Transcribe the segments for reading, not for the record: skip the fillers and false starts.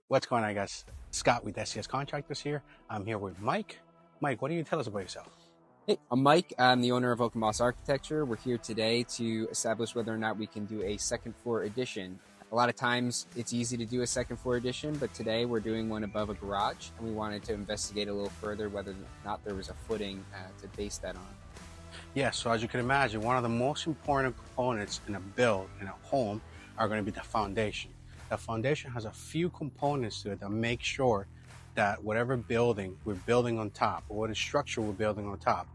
What's going on, guys? Scott with STS Contractors here. I'm here with Mike. Mike, what do you tell us about yourself? Hey, I'm Mike. I'm the owner of Oak & Moss Architecture. We're here today to establish whether or not we can do a second floor addition. A lot of times it's easy to do a second floor addition, but today we're doing one above a garage, and we wanted to investigate a little further whether or not there was a footing to base that on. Yes, so as you can imagine, one of the most important components in a build, in a home, are going to be the foundation. The foundation has a few components to it that make sure that whatever building we're building on top, or whatever structure we're building on top,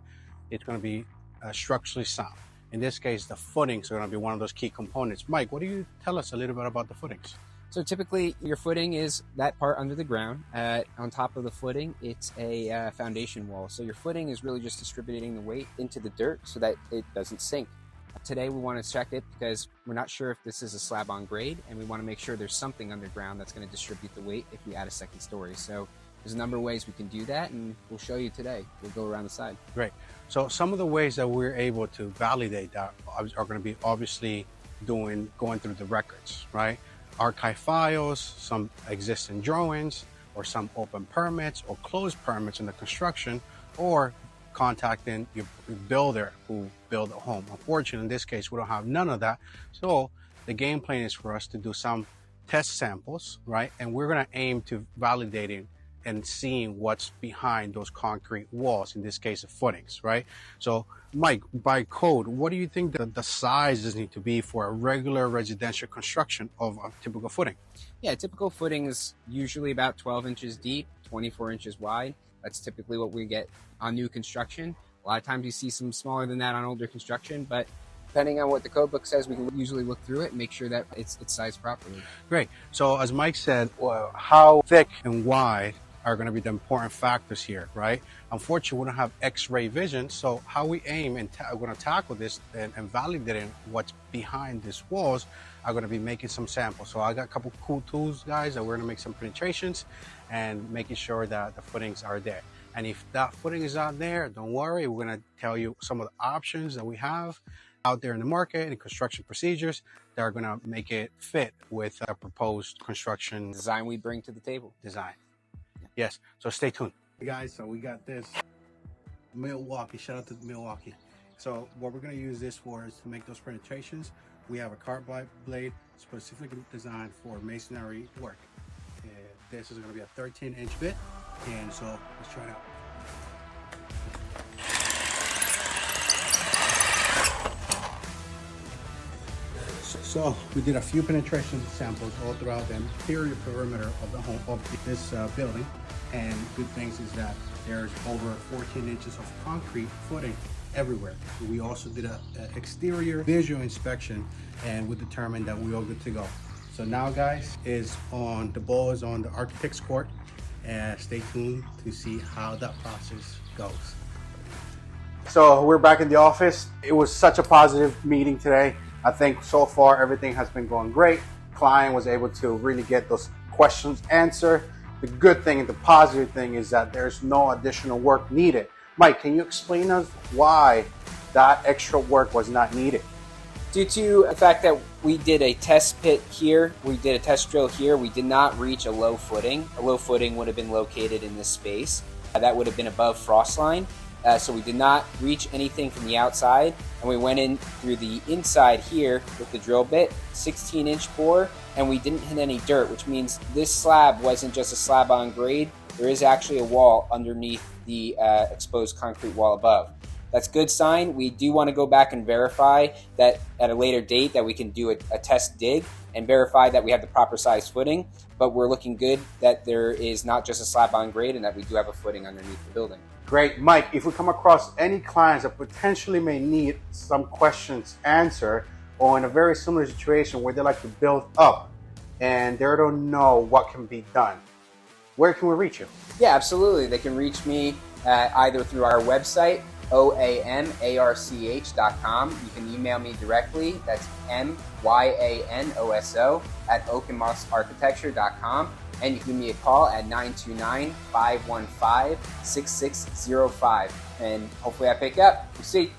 it's going to be structurally sound. In this case, the footings are going to be one of those key components. Mike, what do you tell us a little bit about the footings? So typically your footing is that part under the ground. On top of the footing, it's a foundation wall. So your footing is really just distributing the weight into the dirt so that it doesn't sink. Today we want to check it because we're not sure if this is a slab on grade, and we want to make sure there's something underground that's going to distribute the weight if we add a second story. So there's a number of ways we can do that, and we'll show you today. We'll go around the side. Great. So some of the ways that we're able to validate that are going to be obviously going through the records, right? Archive files, some existing drawings, or some open permits or closed permits in the construction, or contacting your builder who built a home. Unfortunately, in this case, we don't have none of that. So the game plan is for us to do some test samples, right? And we're going to aim to validating and seeing what's behind those concrete walls, in this case of footings, right? So Mike, by code, what do you think that the sizes need to be for a regular residential construction of a typical footing? Yeah, typical footing is usually about 12 inches deep, 24 inches wide. That's typically what we get on new construction. A lot of times you see some smaller than that on older construction, but depending on what the code book says, we can usually look through it and make sure that it's sized properly. Great. So as Mike said, how thick and wide are going to be the important factors here, right? Unfortunately, we don't have X-ray vision, so how we aim and we're going to tackle this and validating what's behind these walls are going to be making some samples. So I got a couple cool tools, guys, that we're going to make some penetrations and making sure that the footings are there. And if that footing is not there, don't worry, we're going to tell you some of the options that we have out there in the market and construction procedures that are going to make it fit with a proposed construction Design we bring to the table. design. Yes, so stay tuned. Hey guys, so we got this Milwaukee, shout out to Milwaukee. So what we're gonna use this for is to make those penetrations. We have a carbide blade specifically designed for masonry work. And this is gonna be a 13-inch bit, and so let's try it out. So we did a few penetration samples all throughout the interior perimeter of the home, of this building. And good things is that there's over 14 inches of concrete footing everywhere. We also did an exterior visual inspection, and we determined that we're all good to go. So now, guys, the ball is on the architect's court, and stay tuned to see how that process goes. So we're back in the office. It was such a positive meeting today. I think so far everything has been going great. Client was able to really get those questions answered. The good thing and the positive thing is that there's no additional work needed. Mike, can you explain us why that extra work was not needed? Due to the fact that we did a test pit here, we did a test drill here, we did not reach a low footing. A low footing would have been located in this space. That would have been above frost line. So we did not reach anything from the outside, and we went in through the inside here with the drill bit, 16-inch bore, and we didn't hit any dirt, which means this slab wasn't just a slab on grade. There is actually a wall underneath the exposed concrete wall above. That's a good sign. We do want to go back and verify that at a later date that we can do a test dig and verify that we have the proper size footing, but we're looking good that there is not just a slab on grade and that we do have a footing underneath the building. Great. Mike, if we come across any clients that potentially may need some questions answered, or in a very similar situation where they like to build up and they don't know what can be done, where can we reach you? Yeah, absolutely. They can reach me either through our website, oamarch.com. You can email me directly. That's myanoso@oakandmossarchitecture.com. And you can give me a call at 929-515-6605. And hopefully I pick up. We'll see.